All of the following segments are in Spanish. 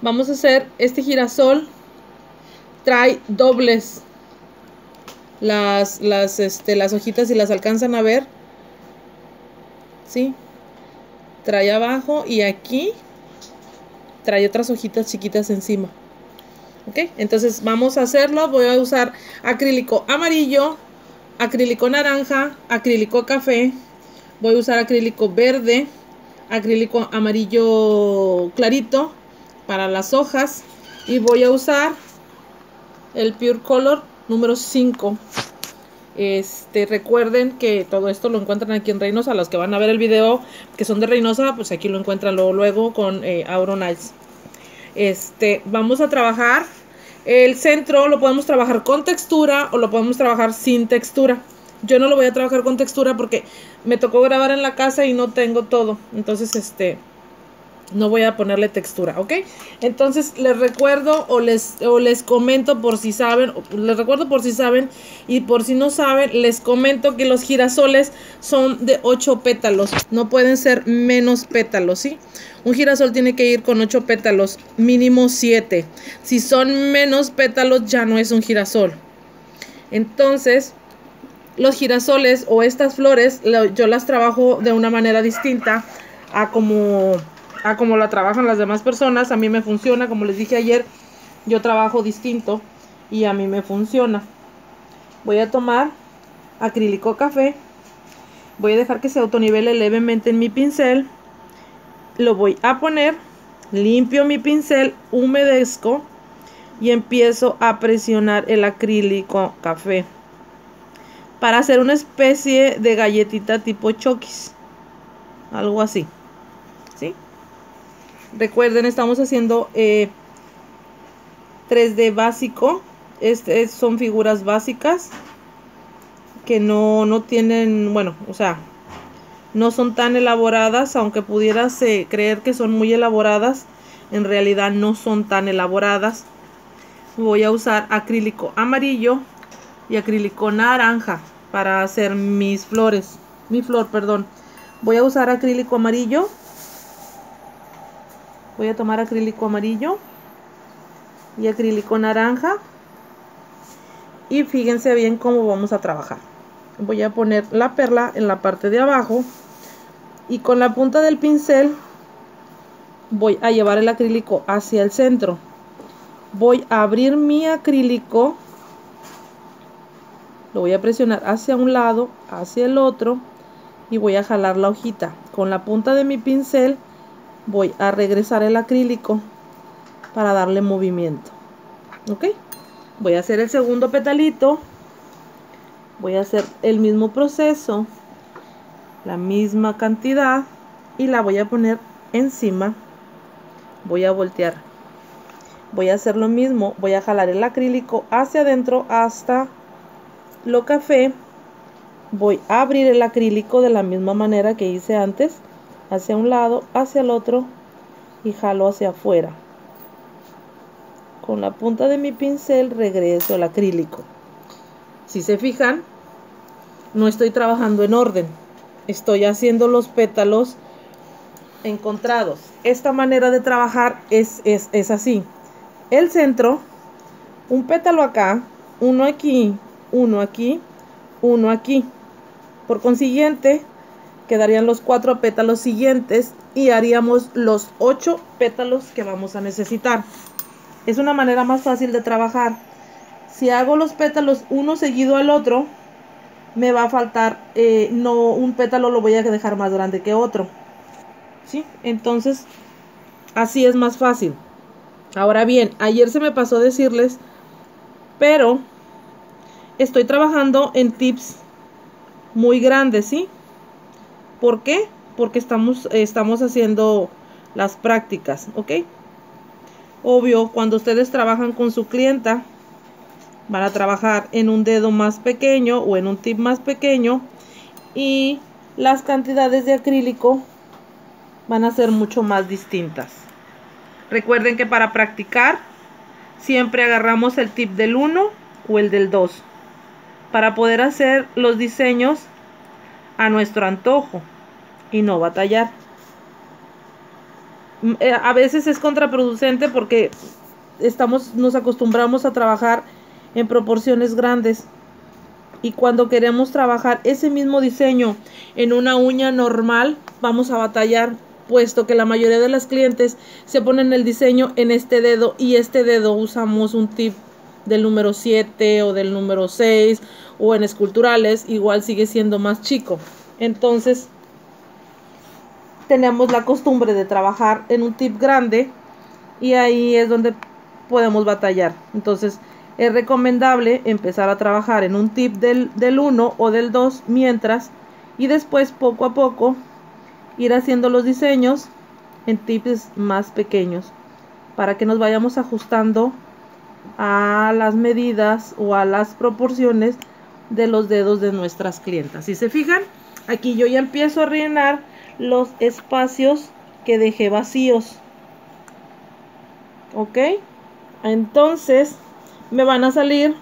Vamos a hacer este girasol. Trae dobles las hojitas, si las alcanzan a ver. ¿Sí? Trae abajo y aquí trae otras hojitas chiquitas encima. ¿Ok? Entonces vamos a hacerlo. Voy a usar acrílico amarillo, acrílico naranja, acrílico café. Voy a usar acrílico verde, acrílico amarillo clarito para las hojas. Y voy a usar el Pure Color número 5. Recuerden que todo esto lo encuentran aquí en Reynosa. Los que van a ver el video que son de Reynosa, pues aquí lo encuentran luego con Auronice. Vamos a trabajar el centro. Lo podemos trabajar con textura o lo podemos trabajar sin textura. Yo no lo voy a trabajar con textura porque me tocó grabar en la casa y no tengo todo. Entonces no voy a ponerle textura, ¿ok? Entonces les recuerdo o les comento por si saben, les recuerdo por si saben, y por si no saben, les comento que los girasoles son de 8 pétalos, no pueden ser menos pétalos, ¿sí? Un girasol tiene que ir con 8 pétalos, mínimo 7. Si son menos pétalos ya no es un girasol. Entonces, los girasoles o estas flores, yo las trabajo de una manera distinta a como la trabajan las demás personas. A mí me funciona, como les dije ayer, yo trabajo distinto y a mí me funciona. Voy a tomar acrílico café, voy a dejar que se autonivele levemente en mi pincel, lo voy a poner, limpio mi pincel, humedezco y empiezo a presionar el acrílico café para hacer una especie de galletita tipo Chokis, algo así, ¿sí? Recuerden, estamos haciendo 3D básico. Son figuras básicas que no tienen, bueno, o sea, no son tan elaboradas, aunque pudieras creer que son muy elaboradas, en realidad no son tan elaboradas. Voy a usar acrílico amarillo y acrílico naranja para hacer mi flor, perdón. Voy a usar acrílico amarillo. Voy a tomar acrílico amarillo y acrílico naranja. Y fíjense bien cómo vamos a trabajar. Voy a poner la perla en la parte de abajo. Y con la punta del pincel voy a llevar el acrílico hacia el centro. Voy a abrir mi acrílico. Lo voy a presionar hacia un lado, hacia el otro. Y voy a jalar la hojita. Con la punta de mi pincel voy a regresar el acrílico para darle movimiento. ¿Ok? Voy a hacer el segundo petalito. Voy a hacer el mismo proceso, la misma cantidad, y la voy a poner encima. Voy a voltear. Voy a hacer lo mismo. Voy a jalar el acrílico hacia adentro hasta lo café. Voy a abrir el acrílico de la misma manera que hice antes, hacia un lado, hacia el otro, y jalo hacia afuera. Con la punta de mi pincel regreso el acrílico. Si se fijan, no estoy trabajando en orden, estoy haciendo los pétalos encontrados. Esta manera de trabajar es así: el centro, un pétalo acá, uno aquí, uno aquí, uno aquí. Por consiguiente, quedarían los 4 pétalos siguientes y haríamos los 8 pétalos que vamos a necesitar. Es una manera más fácil de trabajar. Si hago los pétalos uno seguido al otro, me va a faltar, un pétalo lo voy a dejar más grande que otro, ¿sí? Entonces, así es más fácil. Ahora bien, ayer se me pasó decirles, pero estoy trabajando en tips muy grandes, ¿sí? ¿Por qué? Porque estamos haciendo las prácticas, ¿ok? Obvio, cuando ustedes trabajan con su clienta, van a trabajar en un dedo más pequeño o en un tip más pequeño, y las cantidades de acrílico van a ser mucho más distintas. Recuerden que para practicar siempre agarramos el tip del 1 o el del 2 para poder hacer los diseños a nuestro antojo y no batallar. A veces es contraproducente porque nos acostumbramos a trabajar en proporciones grandes. Y cuando queremos trabajar ese mismo diseño en una uña normal, vamos a batallar, puesto que la mayoría de las clientes se ponen el diseño en este dedo y este dedo usamos un tip del número 7 o del número 6, o en esculturales igual sigue siendo más chico. Entonces tenemos la costumbre de trabajar en un tip grande y ahí es donde podemos batallar. Entonces es recomendable empezar a trabajar en un tip del 1 o del 2 mientras, y después poco a poco ir haciendo los diseños en tips más pequeños para que nos vayamos ajustando a las medidas o a las proporciones de los dedos de nuestras clientas. Si se fijan, aquí yo ya empiezo a rellenar los espacios que dejé vacíos. Ok, entonces me van a salir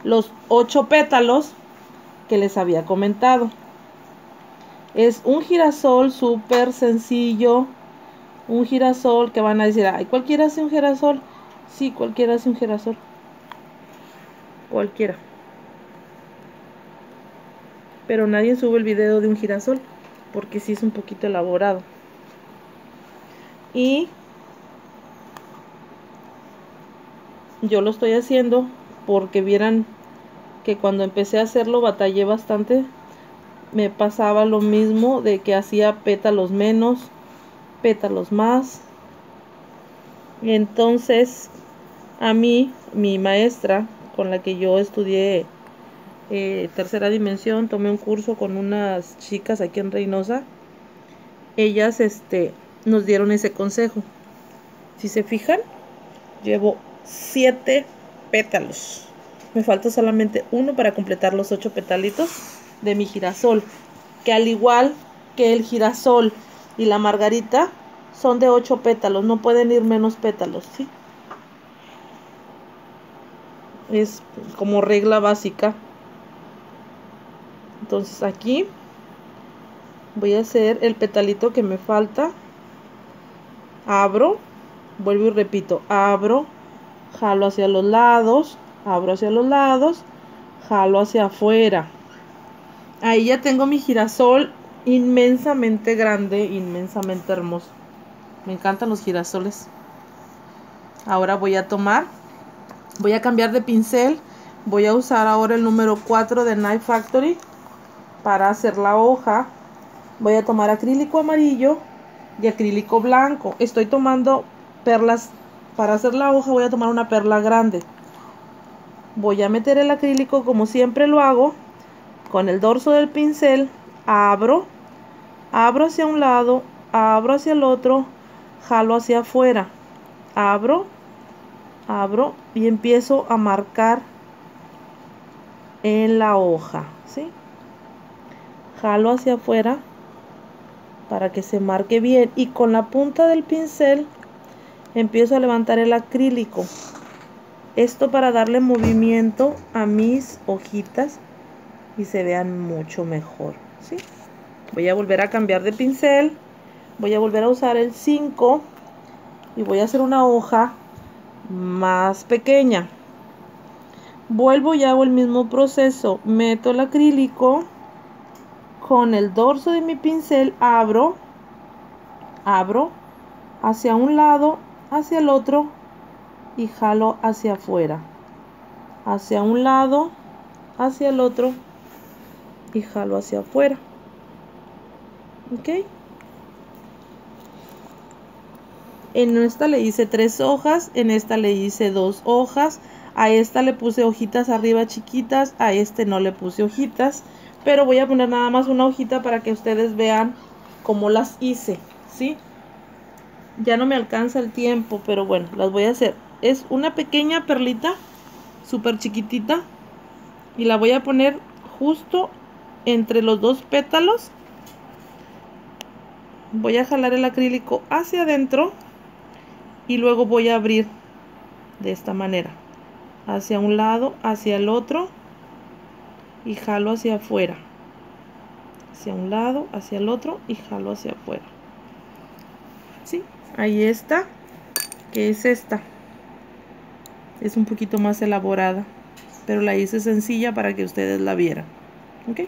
los 8 pétalos que les había comentado. Es un girasol súper sencillo, un girasol que van a decir, ay, ¿cualquiera hace un girasol? Sí, cualquiera hace un girasol, cualquiera, pero nadie sube el video de un girasol porque sí es un poquito elaborado. Y yo lo estoy haciendo porque vieran que cuando empecé a hacerlo batallé bastante. Me pasaba lo mismo de que hacía pétalos menos, pétalos más. Y entonces a mí, mi maestra con la que yo estudié tercera dimensión, tomé un curso con unas chicas aquí en Reynosa. Ellas nos dieron ese consejo. Si se fijan, llevo 7 pétalos. Me falta solamente uno para completar los 8 petalitos de mi girasol, que al igual que el girasol y la margarita son de 8 pétalos, no pueden ir menos pétalos, ¿sí? Es como regla básica. Entonces aquí voy a hacer el petalito que me falta. Abro, vuelvo y repito, abro, jalo hacia los lados, abro hacia los lados, jalo hacia afuera. Ahí ya tengo mi girasol inmensamente grande, inmensamente hermoso. Me encantan los girasoles. Ahora voy a cambiar de pincel. Voy a usar ahora el número 4 de Knife Factory para hacer la hoja. Voy a tomar acrílico amarillo y acrílico blanco. Estoy tomando perlas. Para hacer la hoja voy a tomar una perla grande. Voy a meter el acrílico como siempre lo hago. Con el dorso del pincel abro hacia un lado, abro hacia el otro, jalo hacia afuera, abro y empiezo a marcar en la hoja, ¿sí? Jalo hacia afuera para que se marque bien y con la punta del pincel empiezo a levantar el acrílico. Esto para darle movimiento a mis hojitas y se vean mucho mejor, ¿sí? Voy a volver a cambiar de pincel, voy a volver a usar el 5 y voy a hacer una hoja más pequeña. Vuelvo y hago el mismo proceso, meto el acrílico, con el dorso de mi pincel abro hacia un lado, hacia el otro y jalo hacia afuera, hacia un lado, hacia el otro y jalo hacia afuera. Ok, en esta le hice 3 hojas, en esta le hice 2 hojas, a esta le puse hojitas arriba chiquitas, a este no le puse hojitas, pero voy a poner nada más una hojita para que ustedes vean cómo las hice, ¿sí? Ya no me alcanza el tiempo, pero bueno, las voy a hacer. Es una pequeña perlita, súper chiquitita, y la voy a poner justo entre los 2 pétalos. Voy a jalar el acrílico hacia adentro y luego voy a abrir de esta manera, hacia un lado, hacia el otro y jalo hacia afuera, hacia un lado, hacia el otro y jalo hacia afuera, ¿sí? hay esta, que es esta. Es un poquito más elaborada, pero la hice sencilla para que ustedes la vieran. ¿Ok?